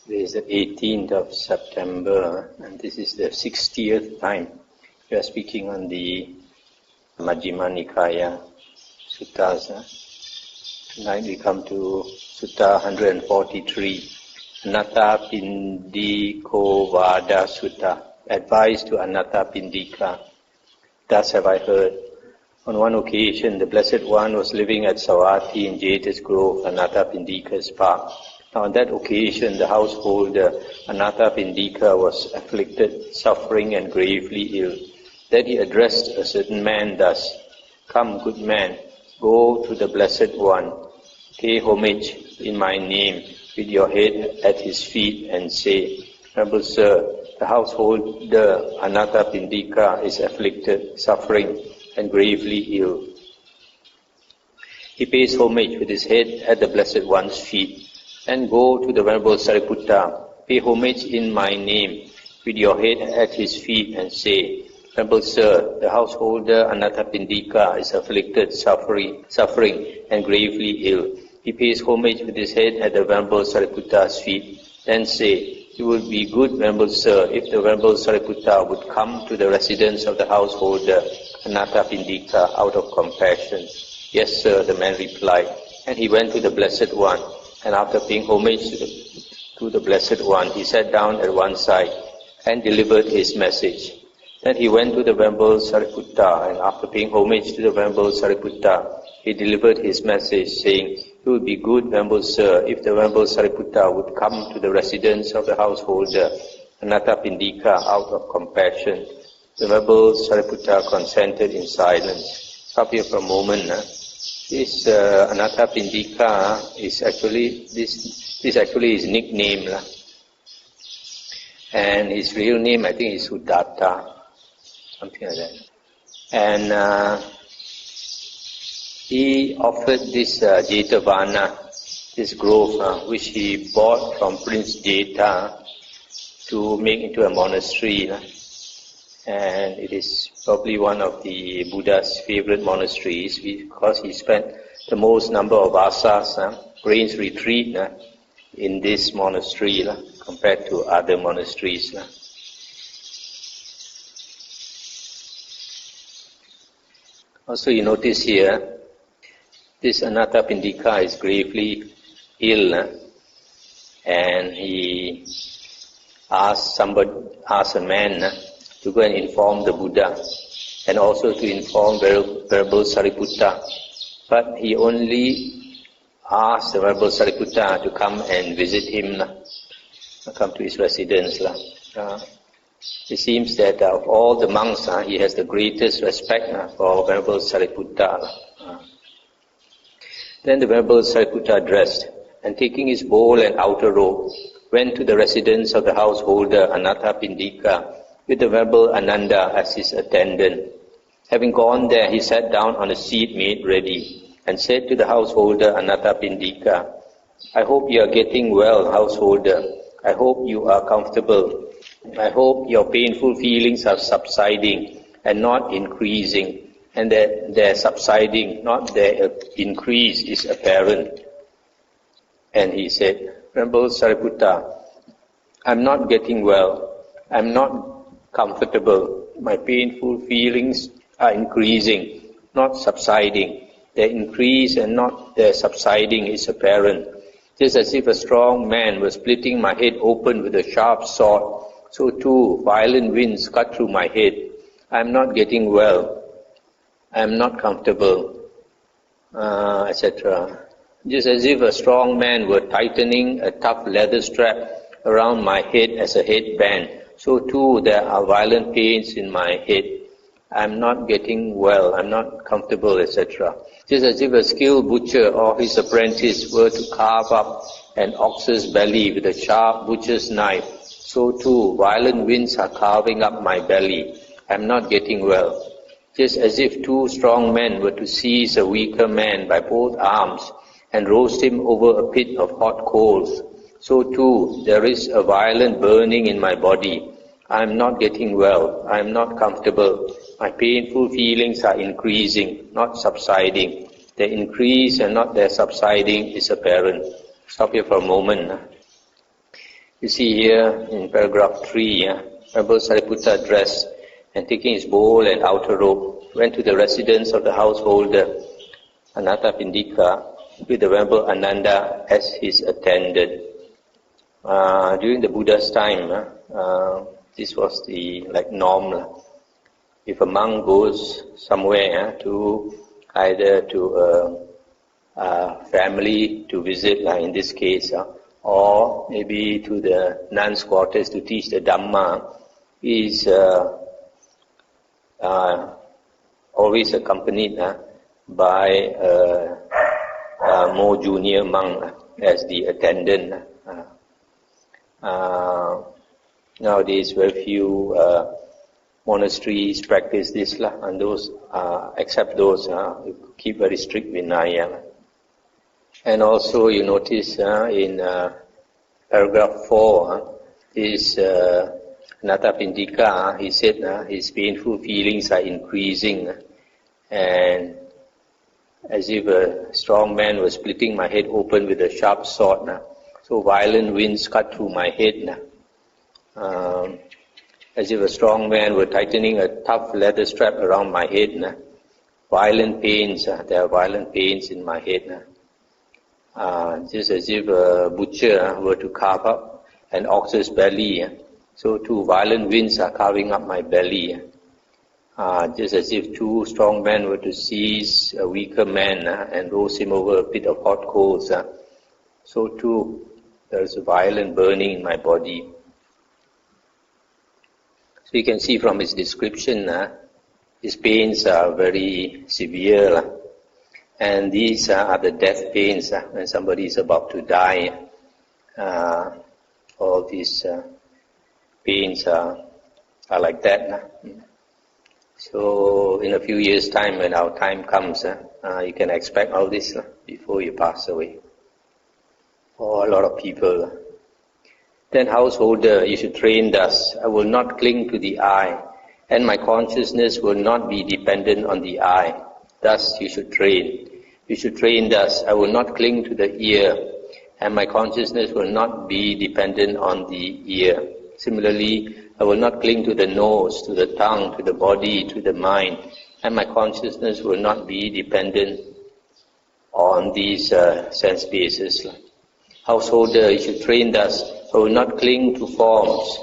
Today is the 18th of September, and this is the 60th time we are speaking on the Majjhima Nikāya suttas. Tonight we come to Sutta 143, Anathapindikovada Sutta, advice to Anathapindika. Thus have I heard. On one occasion, the Blessed One was living at Savatthi in Jeta's Grove, Anathapindika's park. Now, on that occasion, the householder Anathapindika was afflicted, suffering, and gravely ill. Then he addressed a certain man thus: "Come, good man, go to the Blessed One, pay homage in my name with your head at his feet, and say, 'Noble sir, the householder Anathapindika is afflicted, suffering, and gravely ill.' He pays homage with his head at the Blessed One's feet. And go to the Venerable Sariputta, pay homage in my name with your head at his feet, and say, 'Venerable sir, the householder Anathapindika is afflicted, suffering, and gravely ill.' He pays homage with his head at the Venerable Sariputta's feet. Then say, 'It would be good, Venerable sir, if the Venerable Sariputta would come to the residence of the householder Anathapindika out of compassion.' 'Yes, sir,' the man replied. And he went to the Blessed One. And after paying homage to the Blessed One, he sat down at one side and delivered his message. Then he went to the Venerable Sariputta, and after paying homage to the Venerable Sariputta, he delivered his message, saying, 'It would be good, Venerable sir, if the Venerable Sariputta would come to the residence of the householder Anathapindika out of compassion.' The Venerable Sariputta consented in silence." Stop here for a moment. This Anathapindika is actually this actually his nickname, and his real name I think is Sudatta, something like that. And he offered this Jetavana, this grove, which he bought from Prince Jeta to make into a monastery. And it is probably one of the Buddha's favorite monasteries because he spent the most number of vasas, rains retreat, in this monastery compared to other monasteries. Also, you notice here, this Anathapindika is gravely ill, and he asked a man to go and inform the Buddha, and also to inform Venerable Sariputta. But he only asked the Venerable Sariputta to come and visit him, come to his residence. It seems that of all the monks, he has the greatest respect for Venerable Sariputta. Then the Venerable Sariputta dressed, and taking his bowl and outer robe, went to the residence of the householder Anathapindika, with the Venerable Ananda as his attendant. Having gone there, he sat down on a seat made ready, and said to the householder Anathapindika, "I hope you are getting well, householder. I hope you are comfortable. I hope your painful feelings are subsiding and not increasing, and that their subsiding, not their increase, is apparent." And he said, "Venerable Sariputta, I'm not getting well. I'm not comfortable. My painful feelings are increasing, not subsiding. Their increase and not their subsiding is apparent. Just as if a strong man were splitting my head open with a sharp sword, so too violent winds cut through my head. I am not getting well. I am not comfortable," etc. Just as if a strong man were tightening a tough leather strap around my head as a headband, so too there are violent pains in my head. I am not getting well. I am not comfortable, etc. Just as if a skilled butcher or his apprentice were to carve up an ox's belly with a sharp butcher's knife, so too violent winds are carving up my belly. I am not getting well. Just as if two strong men were to seize a weaker man by both arms and roast him over a pit of hot coals, so too there is a violent burning in my body. I am not getting well. I am not comfortable. My painful feelings are increasing, not subsiding. Their increase and not their subsiding is apparent." Stop here for a moment. You see here in paragraph 3, Venerable Sariputta dressed and taking his bowl and outer robe, went to the residence of the householder Anathapindika with the Venerable Ananda as his attendant. During the Buddha's time, this was the norm. If a monk goes somewhere either to a family to visit, in this case, or maybe to the nuns' quarters to teach the Dhamma, is always accompanied by a more junior monk as the attendant. Nowadays, very few monasteries practice this, and those, except those who keep very strict Vinaya. And also, you notice in paragraph 4, this Anathapindika, he said his painful feelings are increasing, and as if a strong man was splitting my head open with a sharp sword. So violent winds cut through my head. As if a strong man were tightening a tough leather strap around my head. Violent pains, there are violent pains in my head. Just as if a butcher were to carve up an ox's belly. So two violent winds are carving up my belly. Just as if two strong men were to seize a weaker man and roast him over a pit of hot coals. So too, there is a violent burning in my body. So you can see from his description, his pains are very severe. And these are the death pains when somebody is about to die. All these pains are like that. So in a few years' time, when our time comes, you can expect all this before you pass away. For a lot of people. Then householder, you should train thus: I will not cling to the eye, and my consciousness will not be dependent on the eye. Thus you should train. You should train thus: I will not cling to the ear, and my consciousness will not be dependent on the ear. Similarly, I will not cling to the nose, to the tongue, to the body, to the mind, and my consciousness will not be dependent on these sense bases. Householder, you should train thus: I will not cling to forms,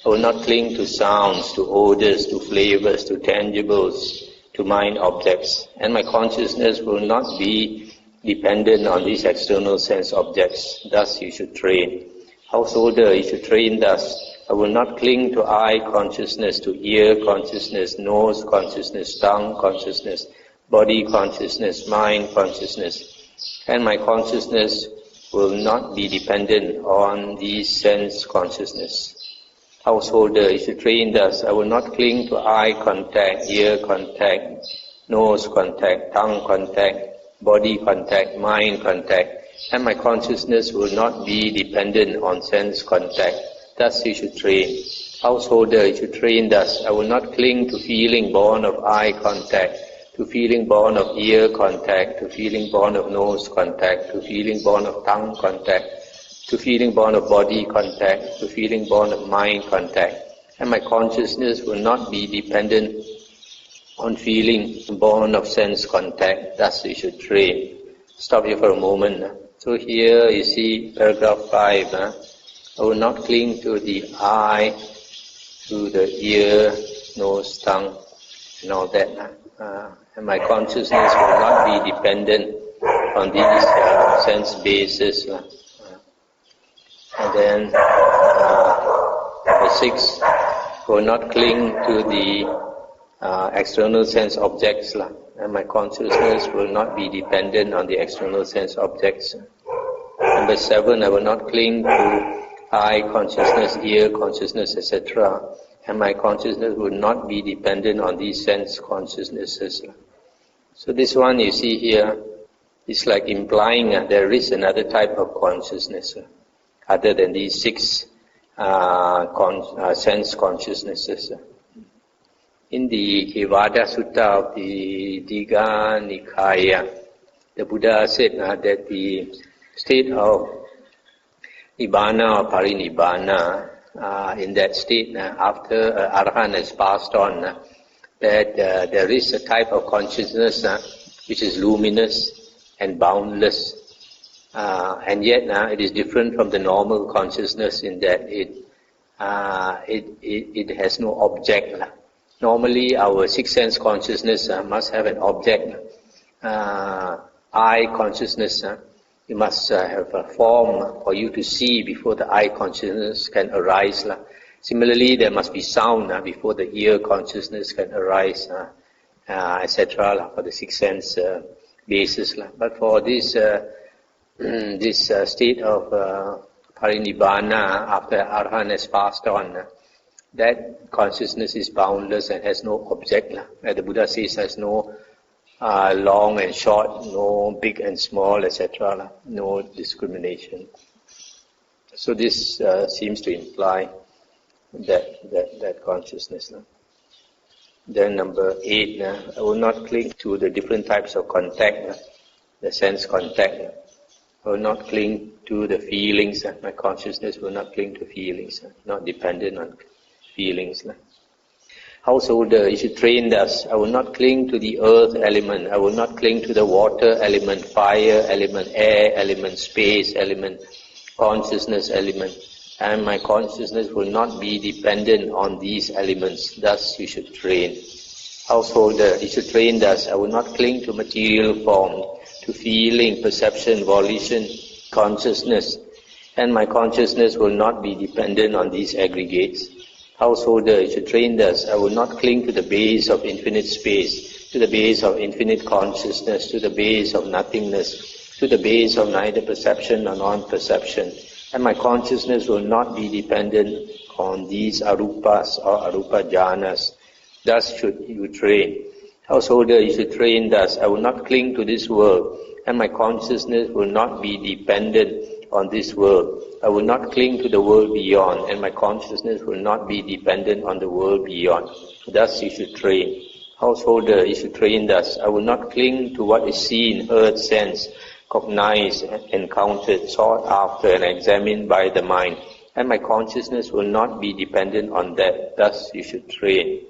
I will not cling to sounds, to odors, to flavors, to tangibles, to mind objects, and my consciousness will not be dependent on these external sense objects. Thus you should train. Householder, you should train thus: I will not cling to eye consciousness, to ear consciousness, nose consciousness, tongue consciousness, body consciousness, mind consciousness, and my consciousness will not be dependent on these sense consciousness. Householder, you should train thus: I will not cling to eye contact, ear contact, nose contact, tongue contact, body contact, mind contact, and my consciousness will not be dependent on sense contact. Thus you should train. Householder, you should train thus: I will not cling to feeling born of eye contact, to feeling born of ear contact, to feeling born of nose contact, to feeling born of tongue contact, to feeling born of body contact, to feeling born of mind contact, and my consciousness will not be dependent on feeling born of sense contact. Thus we should train. Stop here for a moment. So here you see paragraph 5. I will not cling to the eye, to the ear, nose, tongue, and all that. And my consciousness will not be dependent on these sense bases. And then number 6, will not cling to the external sense objects, and my consciousness will not be dependent on the external sense objects. Number 7, I will not cling to eye consciousness, ear consciousness, etc., and my consciousness will not be dependent on these sense consciousnesses. So this one you see here is like implying there is another type of consciousness other than these 6 sense consciousnesses. In the Kevada Sutta of the Digha Nikāya, the Buddha said that the state of Nibbana or Parinibbana, in that state, after Arahant has passed on, that there is a type of consciousness which is luminous and boundless, and yet it is different from the normal consciousness in that it has no object. Normally, our sixth sense consciousness must have an object. Eye consciousness, you must have a form for you to see before the eye consciousness can arise. Similarly, there must be sound before the ear consciousness can arise, etc. For the sixth sense basis. But for this state of Parinibbana, after Arahant has passed on, that consciousness is boundless and has no object. As the Buddha says, has no long and short, no big and small, etc. No discrimination. So this seems to imply that consciousness. Then number 8, I will not cling to the different types of contact, the sense contact. I will not cling to the feelings. My consciousness will not cling to feelings, not dependent on feelings. Householder, you should train thus. I will not cling to the earth element. I will not cling to the water element, fire element, air element, space element, consciousness element. And my consciousness will not be dependent on these elements. Thus you should train. Householder, you should train thus. I will not cling to material form, to feeling, perception, volition, consciousness. And my consciousness will not be dependent on these aggregates. Householder, you should train thus. I will not cling to the base of infinite space, to the base of infinite consciousness, to the base of nothingness, to the base of neither perception nor non-perception. And my consciousness will not be dependent on these arupas or arupa jhanas. Thus should you train. Householder, you should train thus. I will not cling to this world, and my consciousness will not be dependent on this world. I will not cling to the world beyond, and my consciousness will not be dependent on the world beyond. Thus you should train. Householder, you should train thus. I will not cling to what is seen, heard, sensed, cognized, encountered, sought after, and examined by the mind, and my consciousness will not be dependent on that. Thus you should train.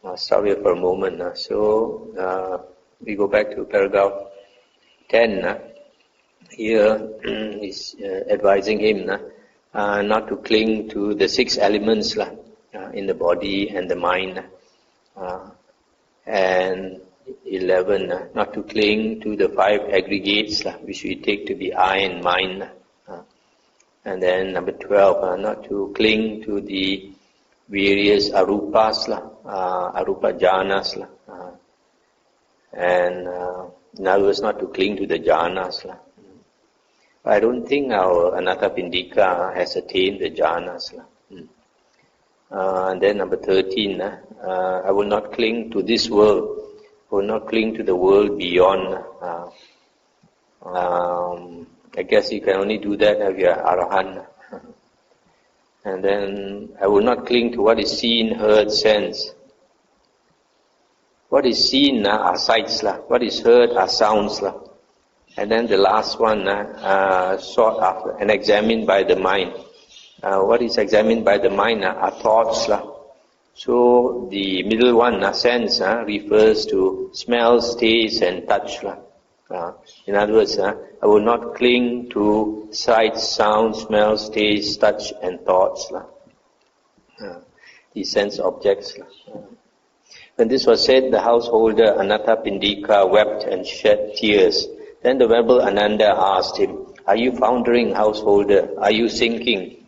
I'll stop here for a moment. So we go back to paragraph 10. Here is advising him not to cling to the 6 elements in the body and the mind. And 11, not to cling to the 5 aggregates which we take to be I and mind. And then number 12, not to cling to the various arupas, arupa jhanas. And in other words, not to cling to the jhanas. I don't think our Anathapindika has attained the jhanas. And then number 13, I will not cling to this world. I will not cling to the world beyond. I guess you can only do that if you are Arahant. And then I will not cling to what is seen, heard, sensed. What is seen are sights, what is heard are sounds. And then the last one, sought after and examined by the mind. What is examined by the mind are thoughts. So the middle one, sense, refers to smells, taste and touch. In other words, I will not cling to sights, sounds, smells, taste, touch and thoughts. These sense objects. When this was said, the householder Anathapindika wept and shed tears. Then the Venerable Ananda asked him, "Are you foundering, householder? Are you sinking?"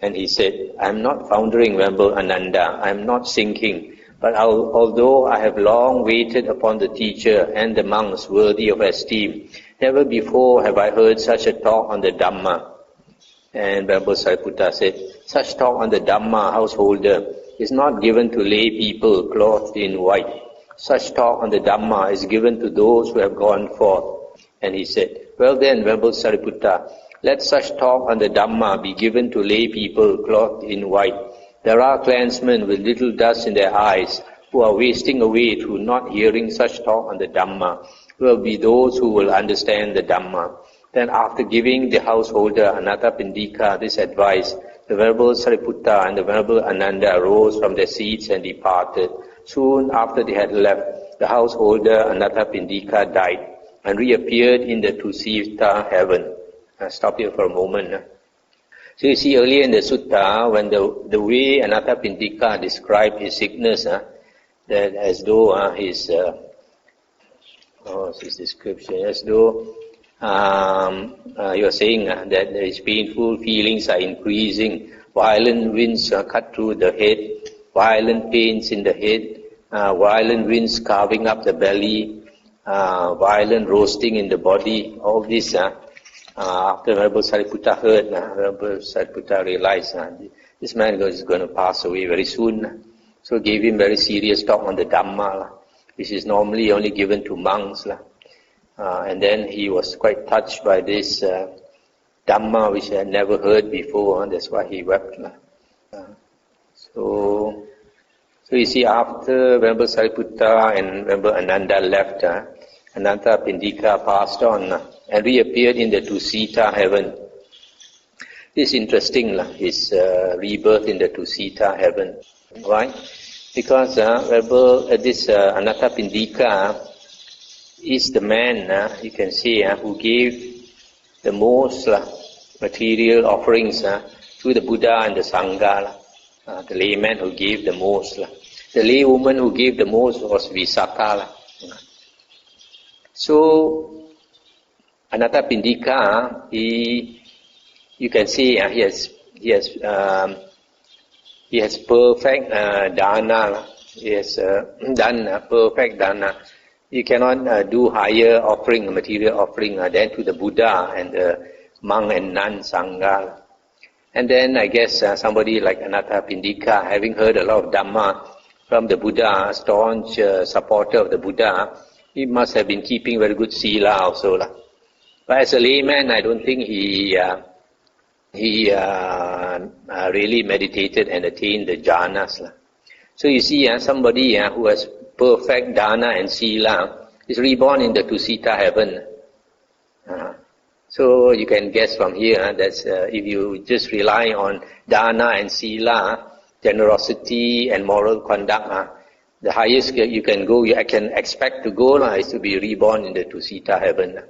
And he said, "I am not foundering, Venerable Ananda. I am not sinking. But although I have long waited upon the teacher and the monks worthy of esteem, never before have I heard such a talk on the Dhamma." And Venerable Sariputta said, "Such talk on the Dhamma, householder, is not given to lay people clothed in white. Such talk on the Dhamma is given to those who have gone forth." And he said, "Well then, Venerable Sariputta, let such talk on the Dhamma be given to lay people clothed in white. There are clansmen with little dust in their eyes who are wasting away through not hearing such talk on the Dhamma. Will be those who will understand the Dhamma. Then after giving the householder Anathapindika this advice, the Venerable Sariputta and the Venerable Ananda rose from their seats and departed. Soon after they had left, the householder Anathapindika died and reappeared in the Tusita heaven. Stop here for a moment. So you see earlier in the sutta, when the way Anathapindika described his sickness, that as though his description, as though you are saying that his painful feelings are increasing, violent winds cut through the head, violent pains in the head, violent winds carving up the belly, violent roasting in the body, all this. After Venerable Sariputta heard, Venerable Sariputta realized this man is going to pass away very soon. So gave him very serious talk on the Dhamma, which is normally only given to monks. And then he was quite touched by this Dhamma which he had never heard before. That's why he wept. So you see, after Venerable Sariputta and Venerable Ananda left, Anathapindika passed on and reappeared in the Tusita heaven. This is interesting, his rebirth in the Tusita heaven. Why? Because this Anathapindika is the man, you can see, who gave the most material offerings to the Buddha and the Sangha. The layman who gave the most. The laywoman who gave the most was Visakha. So Anathapindika, you can see he has perfect dana. He has done perfect dana. You cannot do higher offering, material offering, than to the Buddha and the monk and nun Sangha. And then I guess somebody like Anathapindika, having heard a lot of Dhamma from the Buddha, staunch supporter of the Buddha, he must have been keeping very good sila also. But as a layman, I don't think he really meditated and attained the jhanas. So you see, somebody who has perfect dana and sila is reborn in the Tusita heaven. So you can guess from here that if you just rely on dana and sila, generosity and moral conduct, the highest you can go, you can expect to go is to be reborn in the Tusita heaven.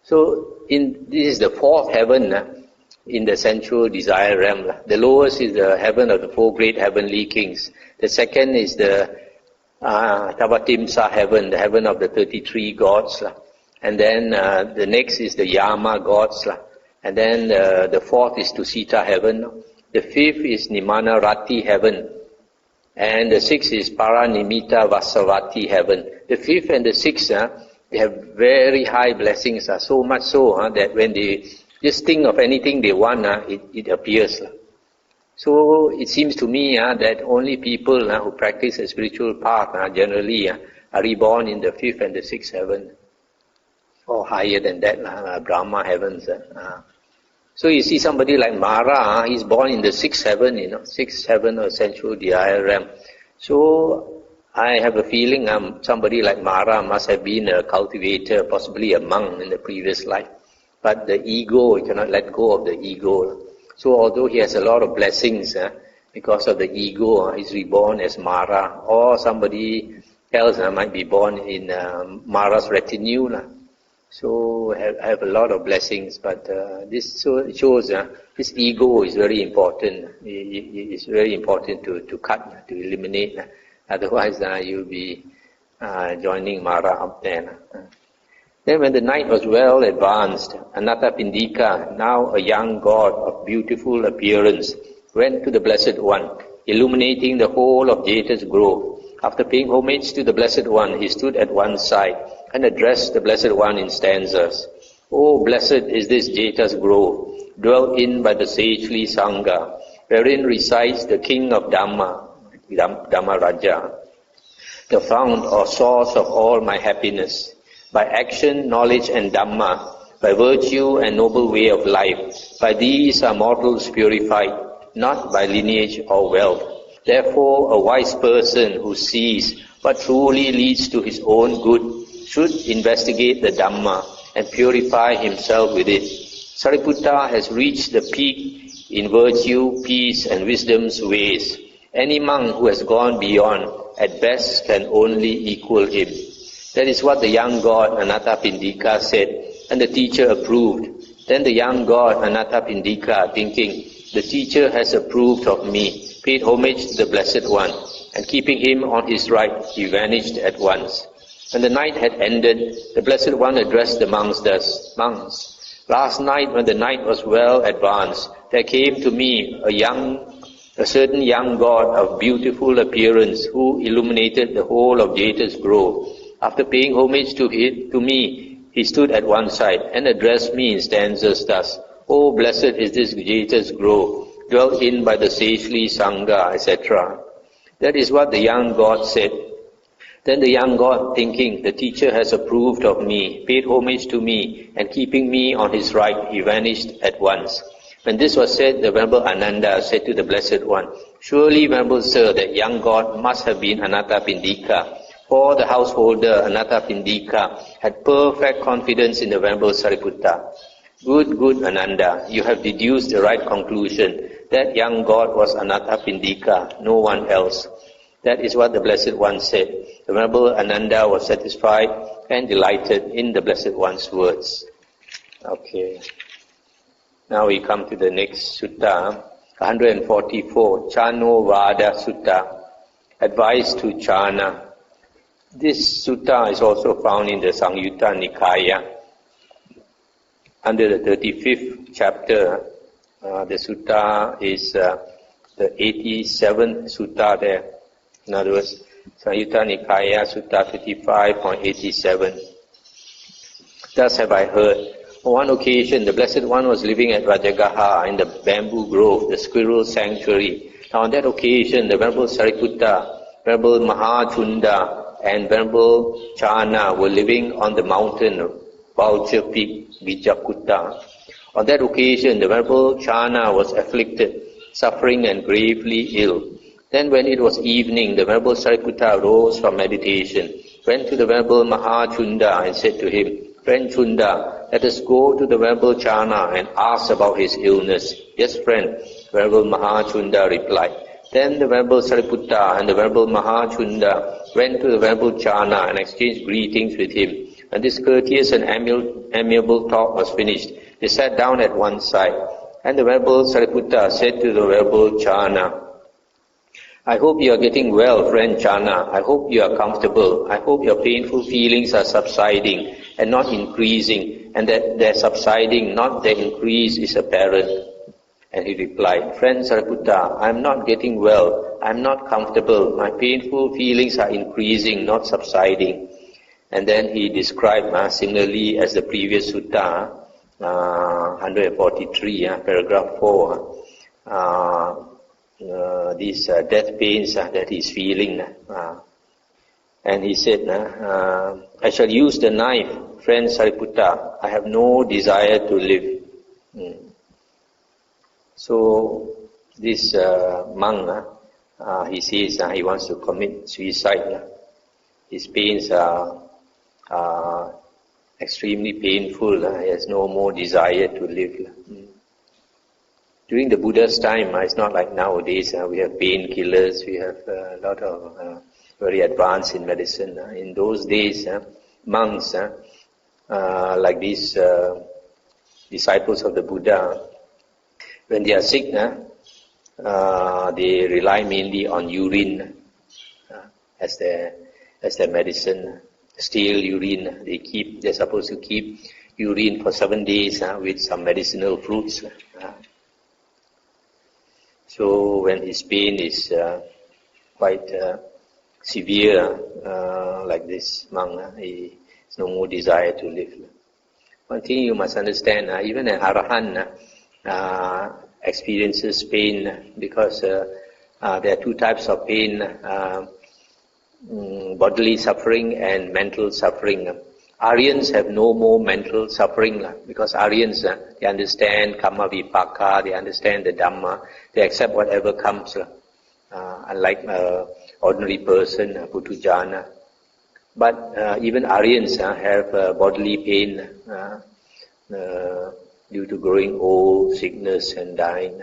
So this is the fourth heaven in the sensual desire realm. The lowest is the heaven of the four great heavenly kings. The second is the Tavatimsa heaven, the heaven of the 33 gods. And then the next is the Yama gods. And then the fourth is Tusita heaven. The fifth is Nimanarati heaven. And the sixth is Paranimita Vasavati heaven. The fifth and the sixth, they have very high blessings, so much so that when they just think of anything they want, it appears. So it seems to me that only people who practice a spiritual path generally are reborn in the fifth and the sixth heaven, or higher than that, Brahma heavens. So you see somebody like Mara, he's born in the sixth heaven, sixth heaven or sensual desire realm. So I have a feeling somebody like Mara must have been a cultivator, possibly a monk in the previous life. But the ego, you cannot let go of the ego. So although he has a lot of blessings, because of the ego, he's reborn as Mara. Or somebody else might be born in Mara's retinue. So have a lot of blessings, but this shows this ego is very important. It's very important to cut, to eliminate. Otherwise, you'll be joining Mara up there. Then when the night was well advanced, Anathapindika, now a young god of beautiful appearance, went to the Blessed One, illuminating the whole of Jeta's grove. After paying homage to the Blessed One, he stood at one side and addressed the Blessed One in stanzas. Oh, blessed is this Jeta's grove, dwelt in by the sagely Sangha, wherein resides the King of Dhamma, Dhamma Raja, the fount or source of all my happiness. By action, knowledge and Dhamma, by virtue and noble way of life, by these are mortals purified, not by lineage or wealth. Therefore, a wise person who sees what truly leads to his own good should investigate the Dhamma and purify himself with it. Sariputta has reached the peak in virtue, peace and wisdom's ways. Any monk who has gone beyond, at best, can only equal him. That is what the young god Anathapindika said, and the teacher approved. Then the young god Anathapindika, thinking, the teacher has approved of me, paid homage to the Blessed One, and keeping him on his right, he vanished at once. When the night had ended, the Blessed One addressed the monks thus, Monks, last night when the night was well advanced, there came to me a certain young god of beautiful appearance who illuminated the whole of Jeta's grove. After paying homage to me, he stood at one side and addressed me in stanzas thus, O blessed is this Jeta's grove, dwelt in by the sagely Sangha, etc. That is what the young god said. Then the young god, thinking, the teacher has approved of me, paid homage to me, and keeping me on his right, he vanished at once. When this was said, the Venerable Ananda said to the Blessed One, Surely, Venerable Sir, that young god must have been Anathapindika, for the householder Anathapindika had perfect confidence in the Venerable Sariputta. Good Ananda, you have deduced the right conclusion. That young god was Anathapindika, no one else. That is what the Blessed One said. The Venerable Ananda was satisfied and delighted in the Blessed One's words. Okay. Now we come to the next sutta, 144, Channovada Sutta, Advice to Chana. This sutta is also found in the Samyutta Nikāya. Under the 35th chapter, the sutta is the 87th sutta there. In other words, Samyutta Nikāya, Sutta 55.87. Thus have I heard. On one occasion, the Blessed One was living at Rajagaha in the bamboo grove, the squirrel sanctuary. Now on that occasion, the Venerable Sariputta, Venerable Mahachunda, and Venerable Chana were living on the mountain Vulture Peak, Vijakutta. On that occasion, the Venerable Chana was afflicted, suffering and gravely ill. Then when it was evening, the Venerable Sariputta rose from meditation, went to the Venerable Mahachunda and said to him, Friend Chunda, let us go to the Venerable Chana and ask about his illness. Yes, friend, Venerable Mahachunda replied. Then the Venerable Sariputta and the Venerable Mahachunda went to the Venerable Chana and exchanged greetings with him. When this courteous and amiable talk was finished, they sat down at one side. And the Venerable Sariputta said to the Venerable Chana, I hope you are getting well, friend Chana. I hope you are comfortable. I hope your painful feelings are subsiding and not increasing, and that their subsiding, not their increase, is apparent. And he replied, Friend Sariputta, I am not getting well. I am not comfortable. My painful feelings are increasing, not subsiding. And then he described similarly as the previous sutta, 143, paragraph 4, these death pains that he is feeling. And he said, I shall use the knife, friend Sariputta. I have no desire to live. So this monk, he says he wants to commit suicide. His pains are extremely painful. He has no more desire to live. During the Buddha's time, it's not like nowadays. We have painkillers. We have a lot of very advanced in medicine. In those days, monks, like these disciples of the Buddha, when they are sick, they rely mainly on urine as their medicine. Stale urine. They're supposed to keep urine for 7 days with some medicinal fruits. So when his pain is quite severe, like this monk, he has no more desire to live. One thing you must understand, even an arahant experiences pain because there are two types of pain, bodily suffering and mental suffering. Aryans have no more mental suffering because Aryans, they understand karma vipaka, they understand the Dhamma, they accept whatever comes. Unlike ordinary person, Putujana. But even Aryans have bodily pain due to growing old, sickness and dying.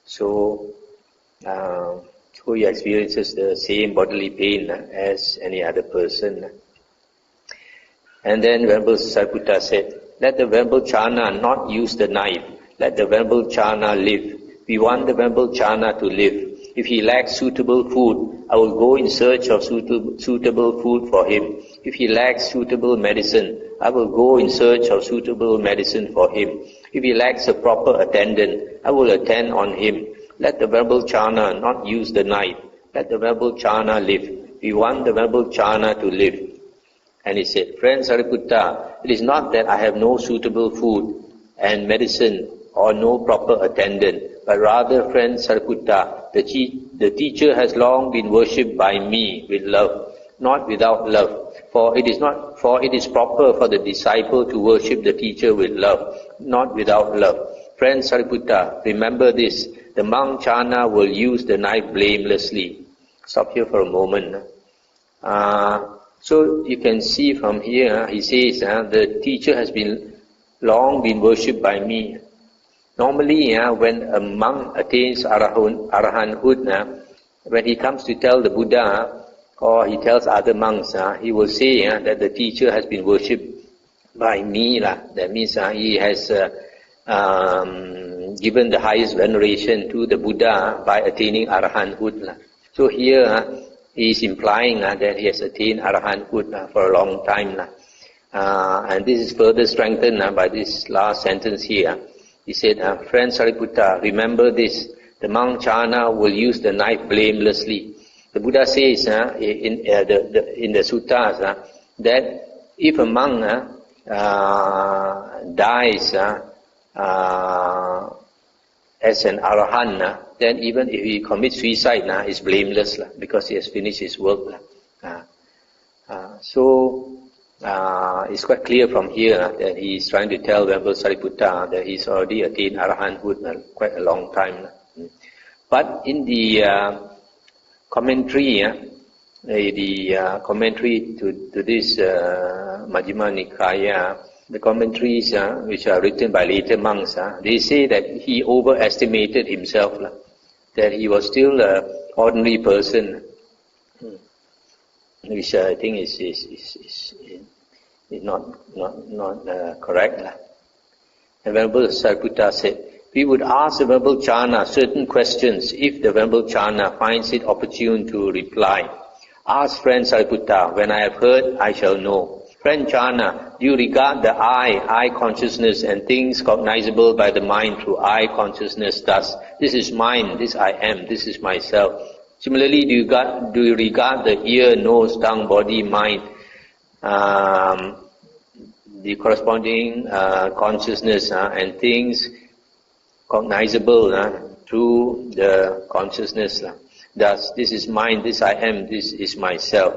So he experiences the same bodily pain as any other person. And then Venerable Sariputta said, let the Venerable Charna not use the knife. Let the Venerable Charna live. We want the Venerable Charna to live. If he lacks suitable food, I will go in search of suitable food for him. If he lacks suitable medicine, I will go in search of suitable medicine for him. If he lacks a proper attendant, I will attend on him. Let the Venerable Charna not use the knife. Let the Venerable Charna live. We want the Venerable Charna to live. And he said, friend Sariputta, it is not that I have no suitable food and medicine or no proper attendant, but rather, friend Sariputta, the teacher has long been worshipped by me with love, not without love. For it is proper for the disciple to worship the teacher with love, not without love. Friend Sariputta, remember this, the monk Charna will use the knife blamelessly. Stop here for a moment. So you can see from here, he says, the teacher has long been worshipped by me. Normally, when a monk attains arahanthood, when he comes to tell the Buddha, or he tells other monks, he will say that the teacher has been worshipped by me. That means he has given the highest veneration to the Buddha by attaining arahanthood. So here, he is implying that he has attained arahanthood for a long time. And this is further strengthened by this last sentence here. He said, friend Sariputta, remember this, the monk Charna will use the knife blamelessly. The Buddha says in the suttas that if a monk dies as an arahant, then even if he commits suicide, is blameless because he has finished his work. So it's quite clear from here that he is trying to tell Venerable Sariputta that he's already attained arahanthood quite a long time. But in the commentary, the commentary to this Majjhima Nikāya, the commentaries which are written by later monks, they say that he overestimated himself, that he was still an ordinary person, which I think is not correct. And Venerable Sariputta said, we would ask the Venerable Charna certain questions if the Venerable Charna finds it opportune to reply. Ask friend Sariputta, when I have heard, I shall know. Friend Charna, do you regard the I consciousness and things cognizable by the mind through I consciousness thus? This is mine, this I am, this is myself. Similarly, do you regard the ear, nose, tongue, body, mind, the corresponding consciousness and things cognizable through the consciousness? Thus, this is mine, this I am, this is myself.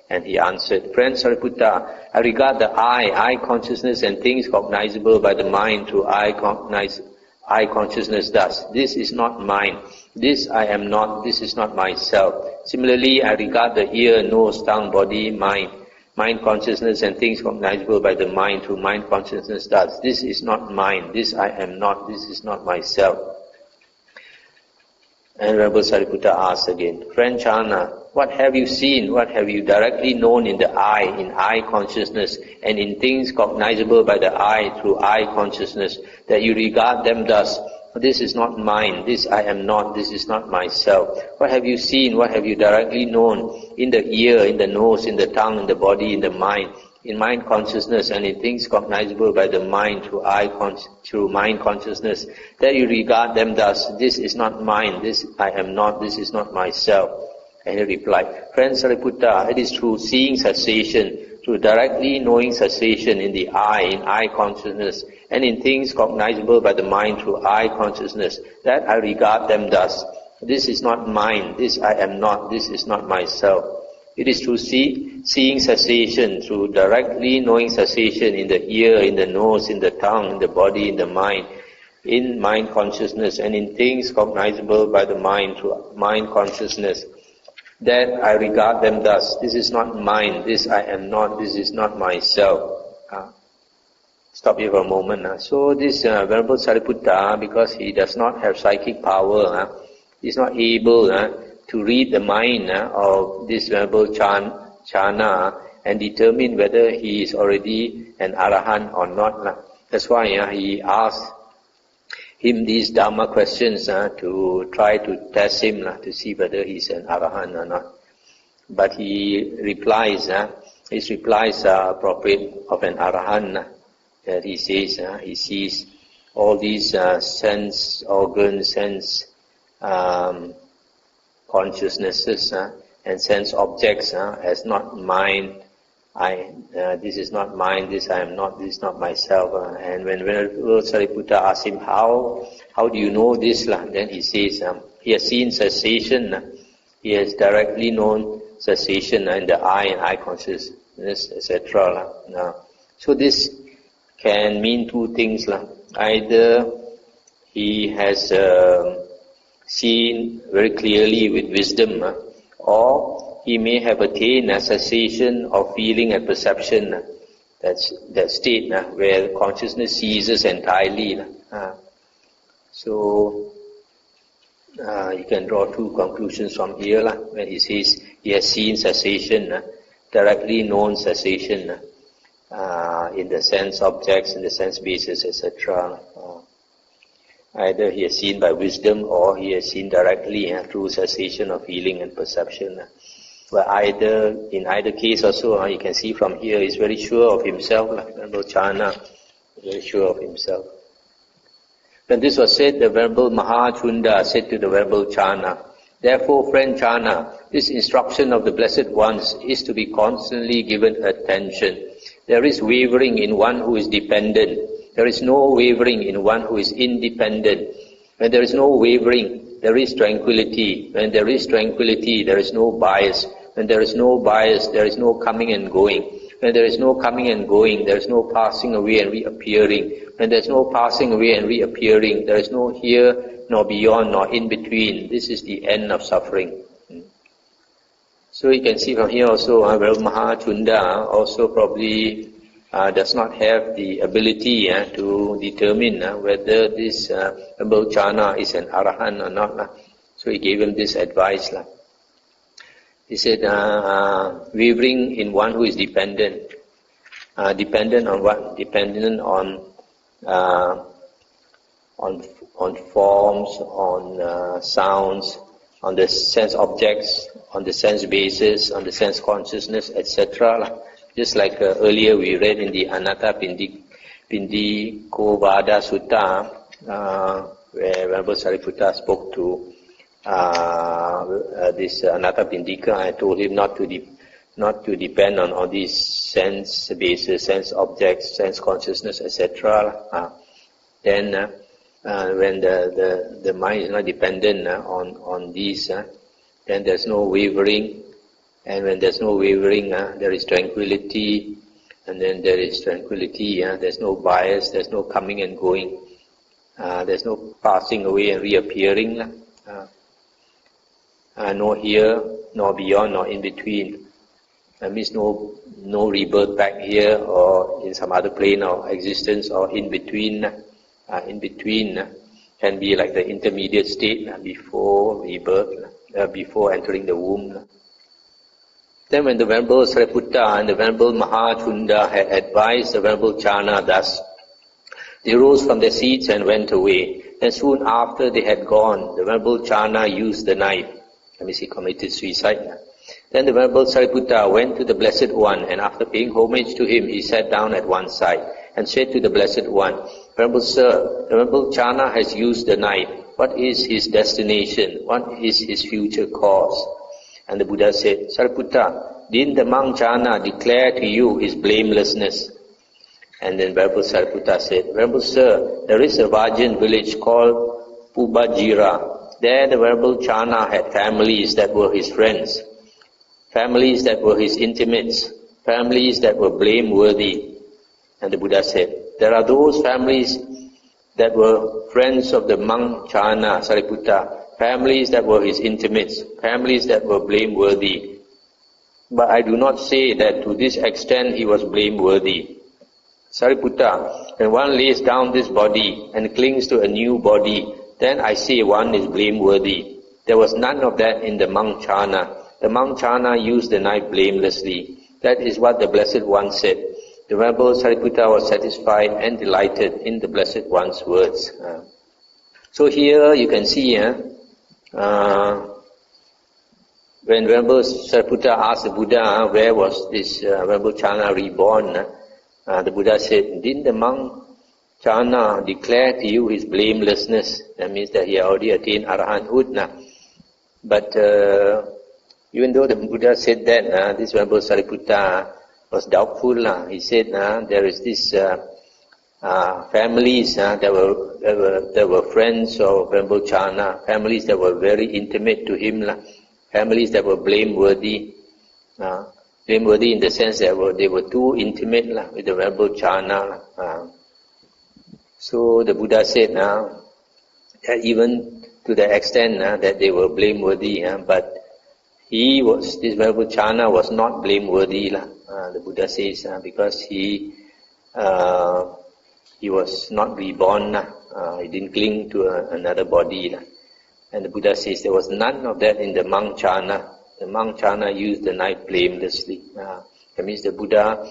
And he answered, friend Sariputta, I regard the I consciousness and things cognizable by the mind through I consciousness thus. This is not mine. This I am not. This is not myself. Similarly, I regard the ear, nose, tongue, body, mind consciousness and things cognizable by the mind through mind consciousness thus. This is not mine. This I am not. This is not myself. And Venerable Sariputta asked again, friend Charna, what have you seen, what have you directly known in I consciousness, and in things cognizable by the I through I consciousness, that you regard them thus? This is not mine, this I am not, this is not myself. What have you seen, what have you directly known in the ear, in the nose, in the tongue, in the body, in the mind, in mind consciousness, and in things cognizable by the mind through mind consciousness, that you regard them thus? This is not mine, this I am not, this is not myself. And he replied, friend Sariputta, it is through seeing cessation, through directly knowing cessation in the I consciousness, and in things cognizable by the mind through I consciousness, that I regard them thus. This is not mine, this I am not, this is not myself. It is through seeing cessation, through directly knowing cessation in the ear, in the nose, in the tongue, in the body, in the mind, in mind consciousness, and in things cognizable by the mind through mind consciousness, that I regard them thus. This is not mine, this I am not, this is not myself. Stop here for a moment. So this Venerable Sariputta, because he does not have psychic power, he is not able to read the mind of this Venerable Channa and determine whether he is already an Arahant or not. That's why he asked him these Dharma questions to try to test him to see whether he is an Arahant or not. But he replies, his replies are appropriate of an Arahant. That he says, he sees all these sense organs, sense consciousnesses and sense objects as not mine. This is not mine, this I am not, this is not myself. And when Venerable Sariputta asks him, how do you know this? Then he says, he has seen cessation, he has directly known cessation in the I and I consciousness, etc. So this can mean two things. Either he has seen very clearly with wisdom, or he may have attained a cessation of feeling and perception, that state where consciousness ceases entirely. So you can draw two conclusions from here. When he says he has seen cessation, directly known cessation, in the sense objects, in the sense bases, etc. Either he has seen by wisdom or he has seen directly through cessation of feeling and perception. But in either case also, you can see from here, he's very sure of himself, like Venerable Channa, very sure of himself. When this was said, the Venerable Mahachunda said to the Venerable Channa, "Therefore, friend Channa, this instruction of the Blessed Ones is to be constantly given attention. There is wavering in one who is dependent. There is no wavering in one who is independent. When there is no wavering, there is tranquility. When there is tranquility, there is no bias. When there is no bias, there is no coming and going. When there is no coming and going, there is no passing away and reappearing. When there is no passing away and reappearing, there is no here, nor beyond, nor in between. This is the end of suffering." So you can see from here also, Venerable Mahachunda also probably does not have the ability to determine whether this Venerable Channa is an Arahant or not. So he gave him this advice. He said, wavering in one who is dependent. Dependent on what? Dependent on forms, on sounds, on the sense objects, on the sense basis, on the sense consciousness, etc. Just like earlier we read in the Anathapindikovada Sutta, where Venerable Sariputta spoke to this Anathapindika and told him not to depend on all these sense bases, sense objects, sense consciousness, etc. Then when the mind is not dependent on these, then there's no wavering, and when there's no wavering, there is tranquility, and then there is tranquility, there's no bias, there's no coming and going, there's no passing away and reappearing, no here, nor beyond, nor in between. That means no rebirth back here or in some other plane of existence, or in between. In between can be like the intermediate state before rebirth, before entering the womb. Then when the Venerable Sariputta and the Venerable Mahachunda had advised the Venerable Channa thus, they rose from their seats and went away. And soon after they had gone, the Venerable Channa used the knife. That means he committed suicide. Then the Venerable Sariputta went to the Blessed One, and after paying homage to him, he sat down at one side and said to the Blessed One, "Venerable Sir, the Venerable Channa has used the knife. What is his destination? What is his future course?" And the Buddha said, "Sariputta, didn't the monk Channa declare to you his blamelessness?" And then Venerable Sariputta said, "Venerable Sir, there is a Vajjan village called Pubajira. There the Venerable Channa had families that were his friends, families that were his intimates, families that were blameworthy." And the Buddha said, "There are those families that were friends of the monk Channa, Sariputta. families that were his intimates, families that were blameworthy. But I do not say that to this extent he was blameworthy. Sariputta, when one lays down this body and clings to a new body, then I say one is blameworthy. There was none of that in the monk Channa. The monk Channa used the knife blamelessly. That is what the Blessed One said. The Venerable Sariputta was satisfied and delighted in the Blessed One's words. So here you can see, when Venerable Sariputta asked the Buddha, where was this Venerable Channa reborn, the Buddha said, didn't the monk Channa declare to you his blamelessness? That means that he already attained arahanthood. But even though the Buddha said that, this Venerable Sariputta was doubtful. He said there is this families that were friends of Venerable Channa, families that were very intimate to him, families that were blameworthy. Blameworthy in the sense that they were too intimate with the Venerable Channa. So the Buddha said that even to the extent that they were blameworthy, but this Venerable Channa was not blameworthy, the Buddha says, because he was not reborn, he didn't cling to another body. And the Buddha says there was none of that in the monk Channa. The monk Channa used the knife blamelessly. That means the Buddha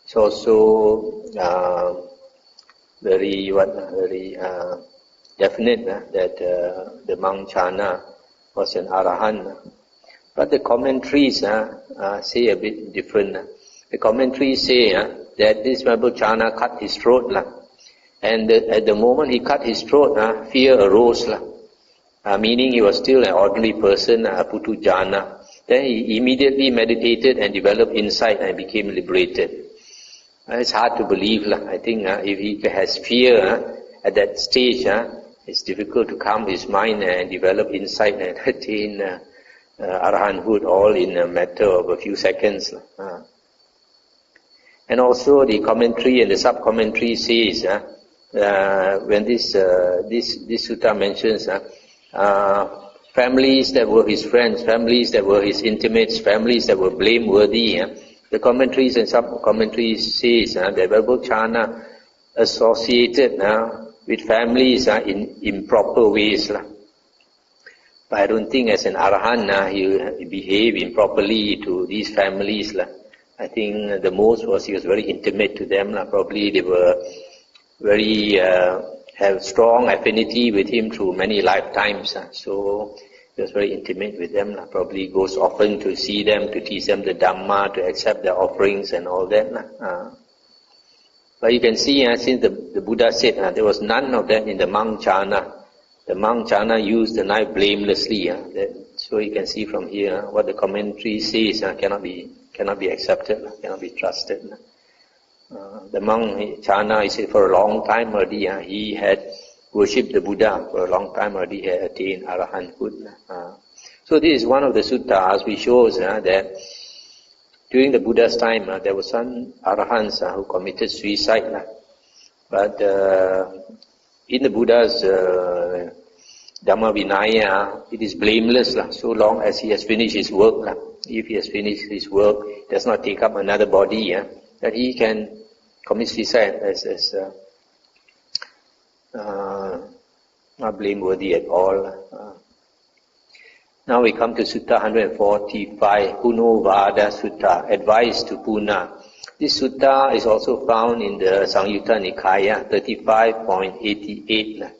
is also very definite that the monk Channa was an arahant. But the commentaries say a bit different. The commentaries say that this Venerable Channa cut his throat, and at the moment he cut his throat, fear arose, meaning he was still an ordinary person, a putujana. Then he immediately meditated and developed insight and became liberated. It's hard to believe. I think if he has fear at that stage, it's difficult to calm his mind and develop insight and attain arahanthood all in a matter of a few seconds. And also the commentary and the sub-commentary says, when this sutta mentions families that were his friends, families that were his intimates, families that were blameworthy, the commentaries and sub-commentaries says that Venerable Channa associated with families in improper ways. But I don't think as an arahant he behaved improperly to these families. I think the most was he was very intimate to them. Probably they were very have strong affinity with him through many lifetimes. So he was very intimate with them. Probably goes often to see them, to teach them the Dhamma, to accept their offerings and all that. But you can see, since the Buddha said there was none of that in the monk Channa. The monk Channa used the knife blamelessly. So you can see from here what the commentary says cannot be accepted, cannot be trusted. The monk Channa, he said, for a long time already, he had worshipped the Buddha. For a long time already, he had attained arahanthood. So this is one of the suttas which shows that during the Buddha's time, there were some arahants who committed suicide. But in the Buddha's Dhamma Vinaya, it is blameless so long as he has finished his work. If he has finished his work, does not take up another body, that he can commit suicide as not blameworthy at all. Now we come to Sutta 145, Punnovada Sutta, Advice to Punna. This sutta is also found in the Samyutta Nikāya 35.88.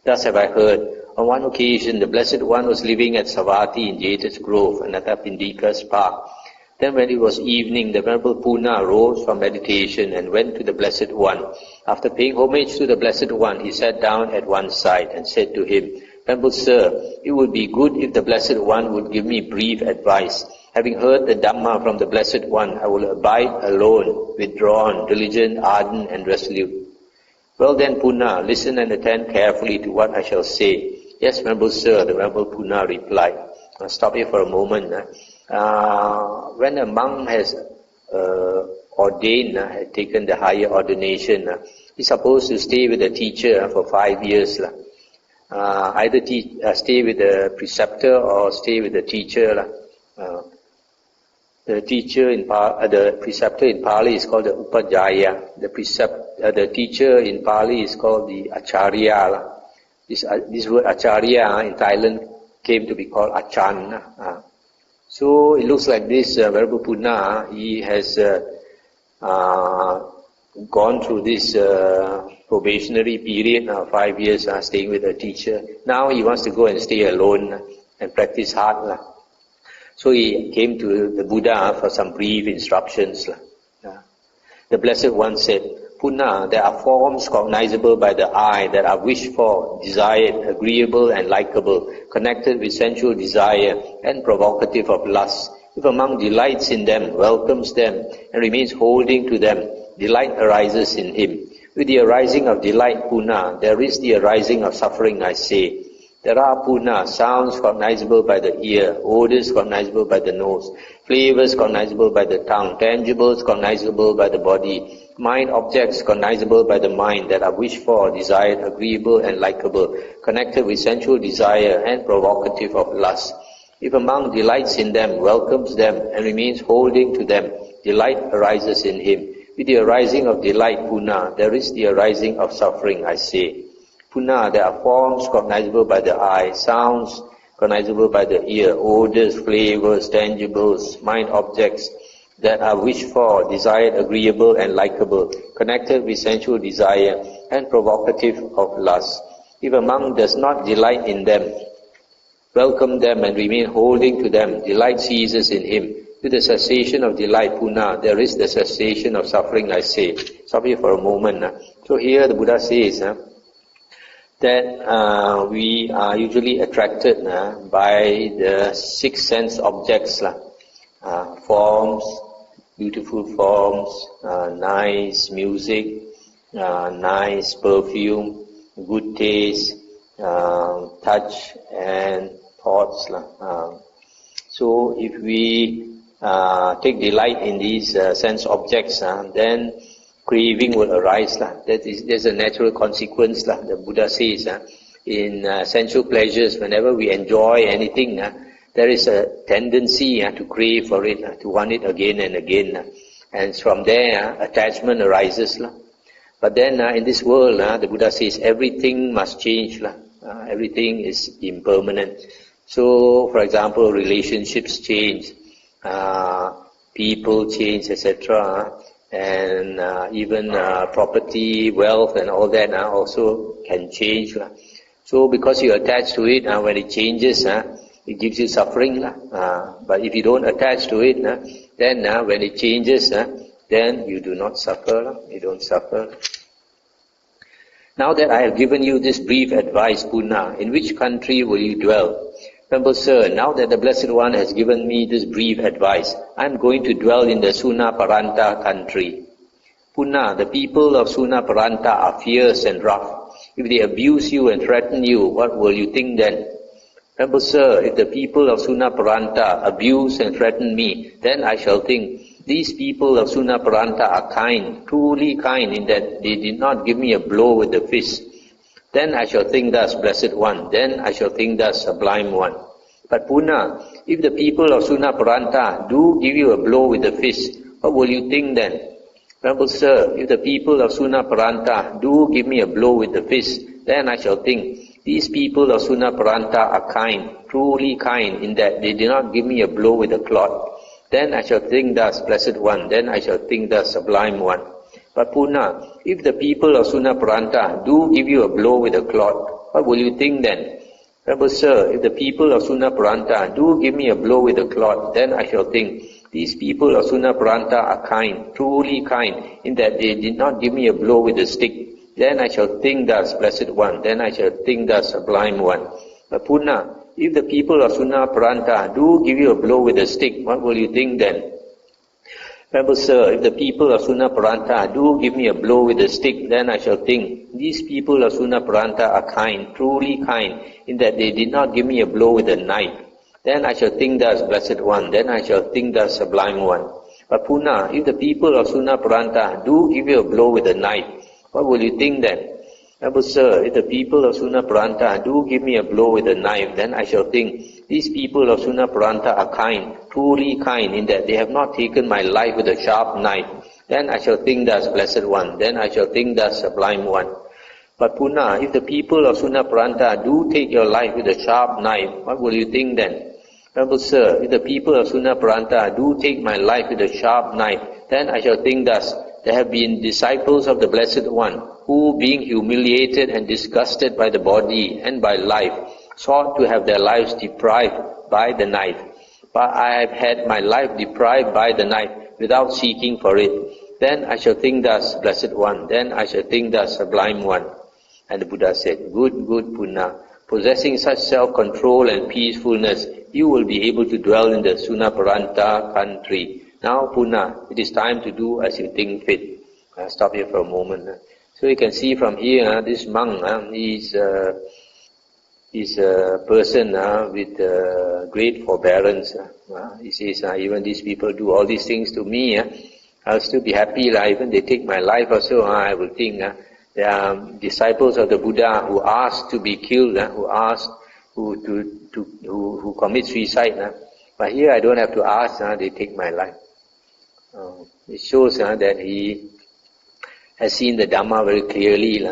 Thus have I heard, on one occasion the Blessed One was living at Savatthi in Jeta's Grove, Anathapindika's park. Then when it was evening, the Venerable Punna rose from meditation and went to the Blessed One. After paying homage to the Blessed One, he sat down at one side and said to him, Venerable Sir, it would be good if the Blessed One would give me brief advice. Having heard the Dhamma from the Blessed One, I will abide alone, withdrawn, diligent, ardent and resolute. Well then, Punna, listen and attend carefully to what I shall say. Yes, Venerable Sir, the Venerable Punna replied. I'll stop here for a moment. When a monk has ordained, has taken the higher ordination, he's supposed to stay with the teacher for 5 years. either stay with the preceptor or stay with the teacher. The preceptor in Pali is called the Upajjhaya. The teacher in Pali is called the Acharya. This word Acharya in Thailand came to be called Achan. So it looks like this Venerable Punna, he has gone through this probationary period of 5 years staying with a teacher. Now he wants to go and stay alone and practice hard. So he came to the Buddha for some brief instructions. The Blessed One said, Punna, there are forms cognizable by the eye that are wished for, desired, agreeable and likable, connected with sensual desire and provocative of lust. If among delights in them, welcomes them and remains holding to them, delight arises in him. With the arising of delight, Punna, there is the arising of suffering, I say. There are, Punna, sounds cognizable by the ear, odors cognizable by the nose, flavors cognizable by the tongue, tangibles cognizable by the body, mind objects cognizable by the mind that are wished for, desired, agreeable and likable, connected with sensual desire and provocative of lust. If among delights in them, welcomes them and remains holding to them, delight arises in him. With the arising of delight, Punna, there is the arising of suffering, I say. Punna, there are forms cognizable by the eye, sounds cognizable by the ear, odors, flavors, tangibles, mind objects that are wished for, desired, agreeable and likable, connected with sensual desire and provocative of lust. If among does not delight in them, welcome them and remain holding to them, delight ceases in him. With the cessation of delight, Punna, there is the cessation of suffering, I say. Stop here for a moment. So here the Buddha says that we are usually attracted by the 6 sense objects, forms, beautiful forms, nice music, nice perfume, good taste, touch and thoughts. So if we take delight in these sense objects, then craving will arise. There's a natural consequence. The Buddha says in sensual pleasures, whenever we enjoy anything, there is a tendency to crave for it, to want it again and again. And from there, attachment arises. But then in this world, the Buddha says everything must change. Everything is impermanent. So, for example, relationships change, people change, etc. And even property, wealth and all that also can change. So because you attach to it, when it changes, it gives you suffering. But if you don't attach to it, then when it changes, then you do not suffer. You don't suffer. Now that I have given you this brief advice, Punna, in which country will you dwell? Venerable Sir, now that the Blessed One has given me this brief advice, I am going to dwell in the Sunaparanta country. Punna, the people of Sunaparanta are fierce and rough. If they abuse you and threaten you, what will you think then? Venerable Sir, if the people of Sunaparanta abuse and threaten me, then I shall think, these people of Sunaparanta are kind, truly kind, in that they did not give me a blow with the fist. Then I shall think thus, Blessed One. Then I shall think thus, Sublime One. But Punna, if the people of Sunaparanta do give you a blow with the fist, what will you think then? Venerable Sir, if the people of Sunaparanta do give me a blow with the fist, then I shall think, these people of Sunaparanta are kind, truly kind, in that they did not give me a blow with a clod. Then I shall think thus, Blessed One. Then I shall think thus, Sublime One. But Punna, if the people of Sunaparanta do give you a blow with a clod, what will you think then? Venerable Sir, if the people of Sunaparanta do give me a blow with a clod, then I shall think, these people of Sunaparanta are kind, truly kind, in that they did not give me a blow with a stick. Then I shall think thus, Blessed One. Then I shall think thus, Sublime One. But Punna, if the people of Sunaparanta do give you a blow with a stick, what will you think then? Venerable Sir, if the people of Sunaparanta do give me a blow with a stick, then I shall think, these people of Sunaparanta are kind, truly kind, in that they did not give me a blow with a knife. Then I shall think thus, Blessed One. Then I shall think thus, Sublime One. But Punna, if the people of Sunaparanta do give you a blow with a knife, what will you think then? Venerable Sir, if the people of Sunaparanta do give me a blow with a knife, then I shall think, these people of Sunaparanta are kind, truly kind, in that they have not taken my life with a sharp knife. Then I shall think thus, Blessed One. Then I shall think thus, Sublime One. But Punna, if the people of Sunaparanta do take your life with a sharp knife, what will you think then? Venerable Sir, if the people of Sunaparanta do take my life with a sharp knife, then I shall think thus, there have been disciples of the Blessed One, who, being humiliated and disgusted by the body and by life, sought to have their lives deprived by the knife. But I have had my life deprived by the knife without seeking for it. Then I shall think thus, Blessed One. Then I shall think thus, Sublime One. And the Buddha said, good Punna. Possessing such self-control and peacefulness, you will be able to dwell in the Sunaparanta country. Now, Punna, it is time to do as you think fit. I'll stop here for a moment. So you can see from here, this monk, he's a person with great forbearance. He says, even these people do all these things to me, I'll still be happy. Even they take my life also, I will think. There are disciples of the Buddha who ask to be killed, who commit suicide. But here I don't have to ask, they take my life. It shows that he has seen the Dhamma very clearly.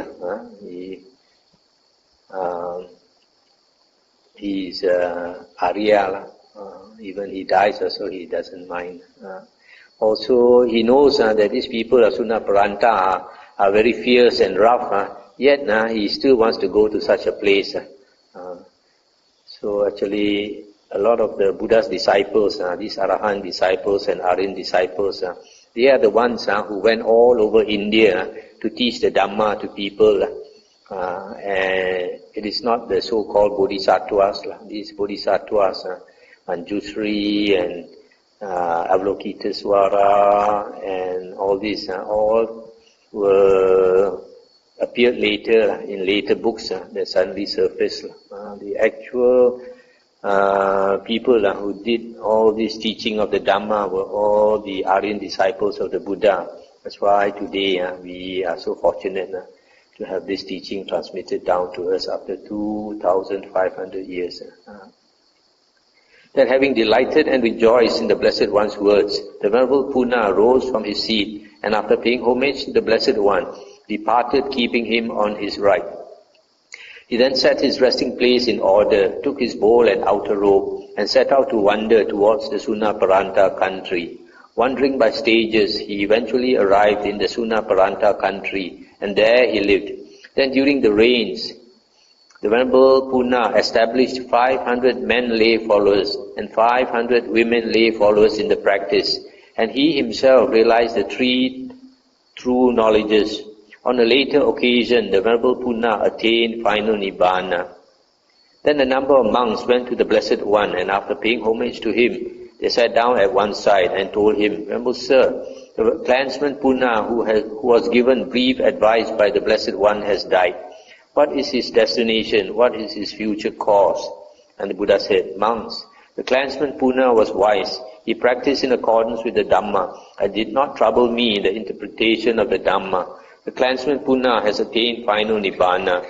He's Arya. Even he dies also, he doesn't mind. Also, he knows that these people of Sunaparanta are very fierce and rough, yet he still wants to go to such a place. So actually, a lot of the Buddha's disciples, these Arahant disciples and Aryan disciples, they are the ones who went all over India to teach the Dhamma to people. And it is not the so-called Bodhisattvas. These Bodhisattvas, Manjusri and Avalokitesvara and all these, all were appeared later in later books that suddenly surfaced. The actual people who did all this teaching of the Dhamma were all the Aryan disciples of the Buddha. That's why today we are so fortunate to have this teaching transmitted down to us after 2,500 years. Then having delighted and rejoiced in the Blessed One's words, the Venerable Punna rose from his seat and after paying homage to the Blessed One, departed keeping him on his right. He then set his resting place in order, took his bowl and outer robe, and set out to wander towards the Sunaparanta country. Wandering by stages, he eventually arrived in the Sunaparanta country, and there he lived. Then during the rains, the Venerable Punna established 500 men lay followers and 500 women lay followers in the practice, and he himself realized the three true knowledges. On a later occasion, the Venerable Punna attained final Nibbana. Then a number of monks went to the Blessed One, and after paying homage to him, they sat down at one side and told him, Venerable Sir, the clansman Punna who was given brief advice by the Blessed One has died. What is his destination? What is his future course? And the Buddha said, monks, the clansman Punna was wise. He practiced in accordance with the Dhamma and did not trouble me in the interpretation of the Dhamma. The clansman Punna has attained final Nibbana.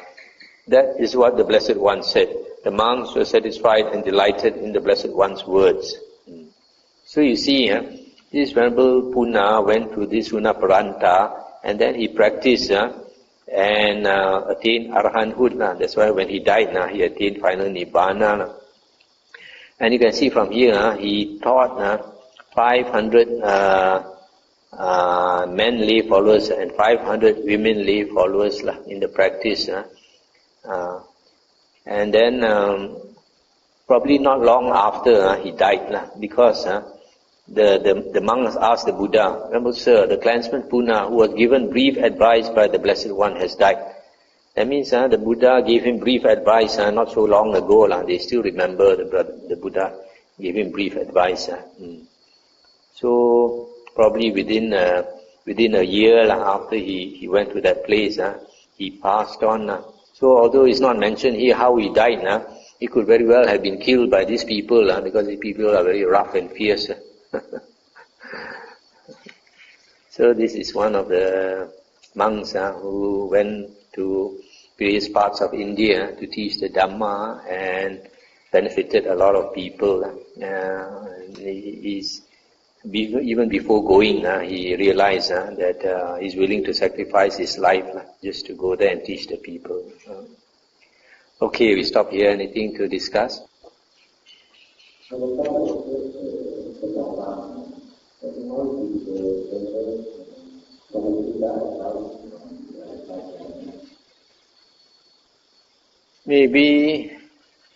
That is what the Blessed One said. The monks were satisfied and delighted in the Blessed One's words. So you see, this Venerable Punna went to this Sunaparanta and then he practiced and attained Arahanthood. That's why when he died, he attained final Nibbana. And you can see from here, he taught 500 men lay followers and 500 women lay followers in the practice. And then probably not long after he died, because the monks asked the Buddha, Venerable Sir, the clansman Punna who was given brief advice by the Blessed One has died. That means the Buddha gave him brief advice not so long ago. They still remember the Buddha gave him brief advice. So probably within a year after he went to that place, he passed on. So although it's not mentioned here how he died, he could very well have been killed by these people because these people are very rough and fierce. So this is one of the monks who went to various parts of India to teach the Dhamma and benefited a lot of people. Even before going, he realized that he's willing to sacrifice his life just to go there and teach the people. Okay, we stop here. Anything to discuss? Maybe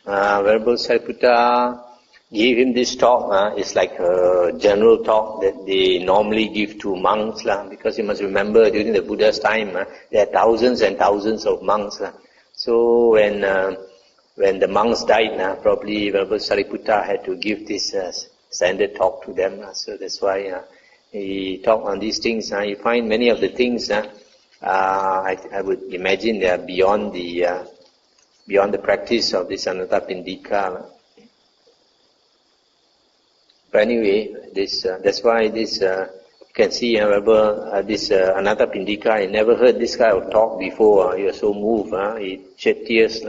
Venerable Sariputta gave him this talk. It's like a general talk that they normally give to monks, because you must remember during the Buddha's time, there are thousands and thousands of monks. So when the monks died, probably Venerable Sariputta had to give this standard talk to them. So that's why he talked on these things. You find many of the things, I would imagine they are beyond the practice of this Anathapindika. But anyway, that's why this you can see, this Anathapindika, I never heard this kind of talk before. He was so moved, he shed tears.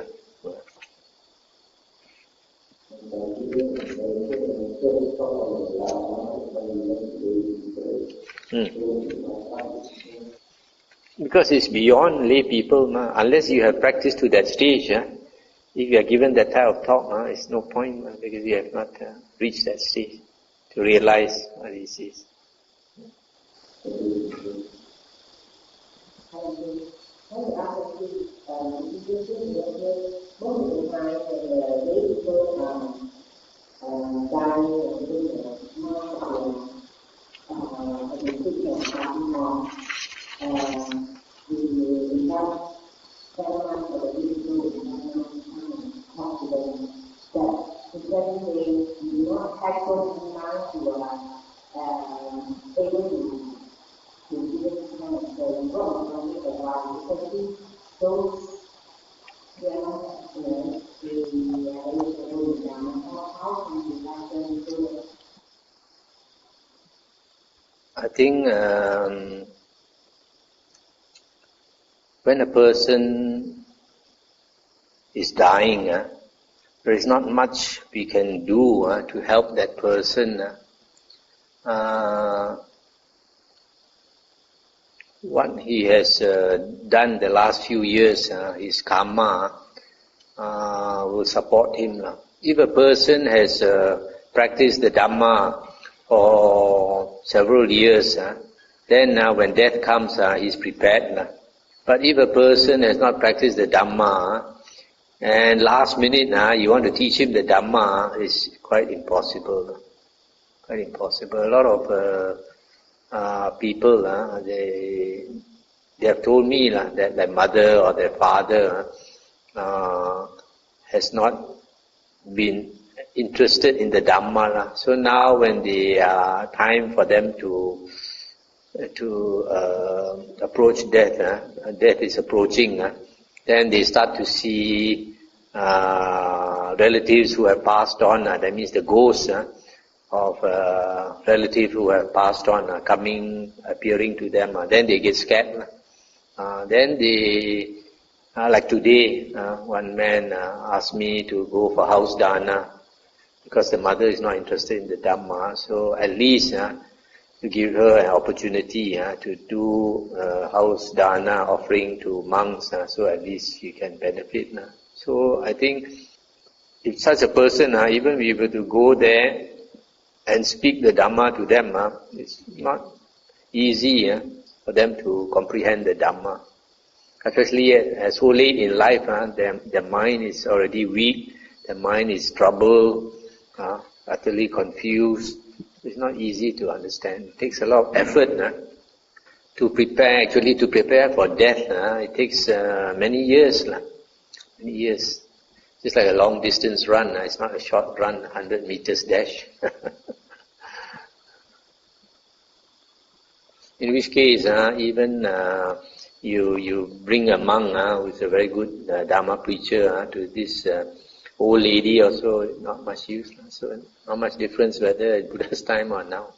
Because it's beyond lay people, unless you have practiced to that stage. If you are given that type of talk, it's no point, because you have not reached that stage to realize what this is. I think when a person is dying, there is not much we can do to help that person. What he has done the last few years, his karma will support him. If a person has practiced the Dhamma for several years, then when death comes, he's prepared. But if a person has not practiced the Dhamma, and last minute you want to teach him the Dhamma, it's quite impossible. Quite impossible. A lot of people, they have told me that their mother or their father has not been interested in the Dhamma. So now when the time for them to approach death, death is approaching, then they start to see relatives who have passed on, that means the ghosts of relatives who have passed on appearing to them. Then they get scared. Then they, like today, one man asked me to go for house dana because the mother is not interested in the Dhamma. So at least to give her an opportunity to do house dana offering to monks, so at least she can benefit. So I think if such a person, even we were to go there and speak the Dhamma to them, it's not easy for them to comprehend the Dhamma. Especially so late in life, their mind is already weak, their mind is troubled, utterly confused. It's not easy to understand. It takes a lot of effort to prepare. Actually, to prepare for death, it takes many years. Many years. Just like a long distance run. It's not a short run, 100 meters dash. In which case, even you bring a monk who is a very good Dhamma preacher to this old lady also, not much use. So not much difference whether at Buddha's time or now.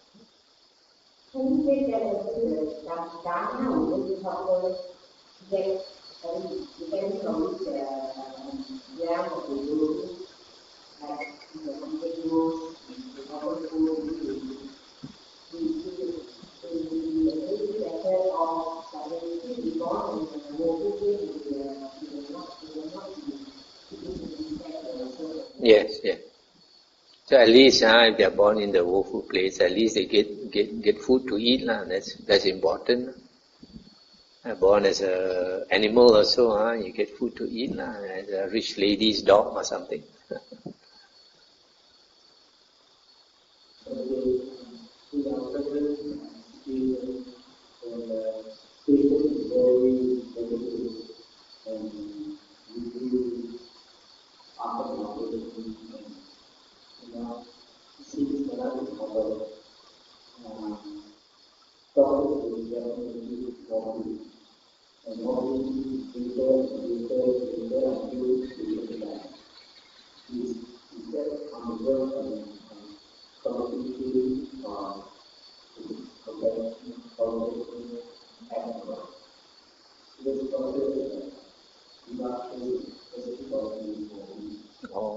Yes, yes. So at least if they are born in the woeful place, at least they get food to eat lah. That's important. Born as a animal also, you get food to eat lah, as a rich lady's dog or something.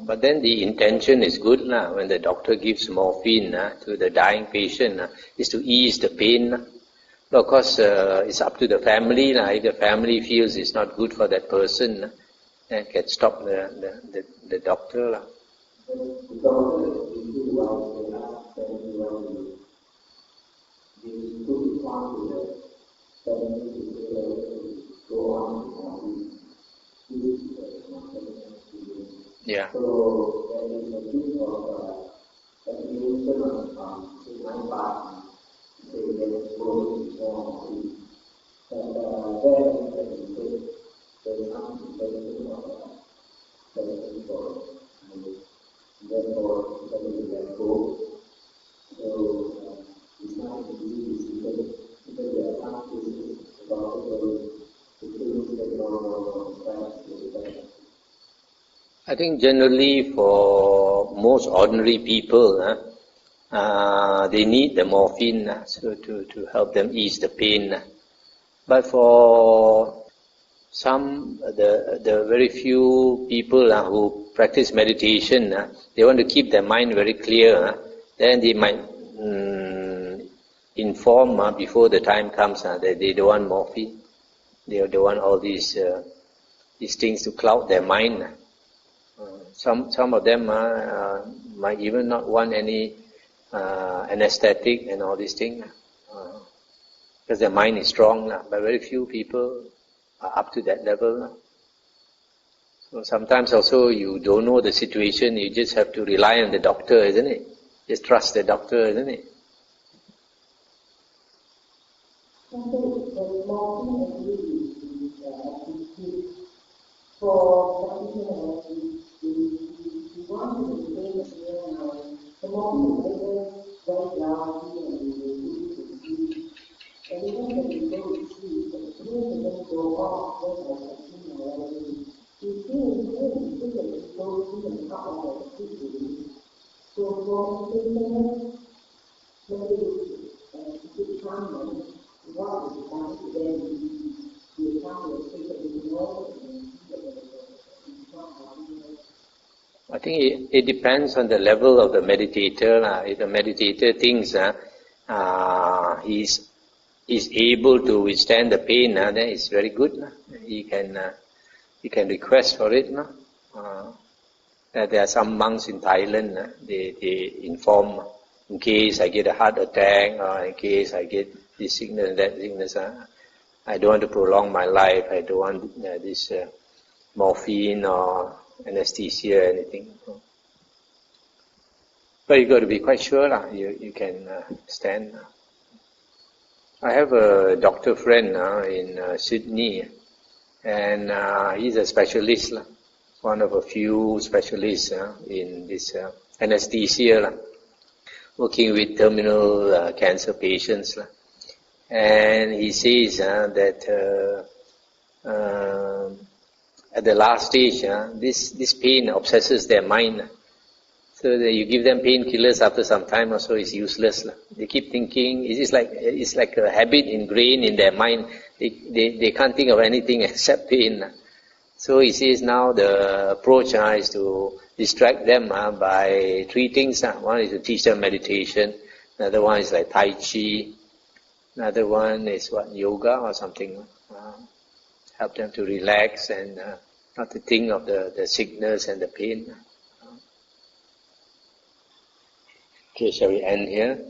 But then the intention is good lah. When the doctor gives morphine to the dying patient, is to ease the pain. But of course, it's up to the family lah. If the family feels it's not good for that person, then can stop the doctor lah. Yeah. I think generally for most ordinary people, they need the morphine so to help them ease the pain. But for some, the very few people who practice meditation, they want to keep their mind very clear. Then they might inform before the time comes that they don't want morphine. They don't want all these things to cloud their mind. Some of them might even not want any anesthetic and all these things because their mind is strong. But very few people are up to that level. So sometimes also you don't know the situation, you just have to rely on the doctor, isn't it? Just trust the doctor, isn't it? I think it depends on the level of the meditator. If the meditator thinks he's able to withstand the pain, then it's very good. He can request for it. There are some monks in Thailand. They inform, in case I get a heart attack or in case I get this sickness and that sickness, I don't want to prolong my life. I don't want this morphine or anesthesia or anything. But you got to be quite sure you can stand. I have a doctor friend in Sydney, and he's a specialist, one of a few specialists in this anesthesia, working with terminal cancer patients. And he says that at the last stage, this pain obsesses their mind. So you give them painkillers after some time or so, it's useless. They keep thinking, it's like a habit ingrained in their mind. They can't think of anything except pain. So he says now the approach is to distract them by three things. One is to teach them meditation. Another one is like Tai Chi. Another one is yoga or something. Help them to relax and not to think of the sickness and the pain. Okay, shall we end here?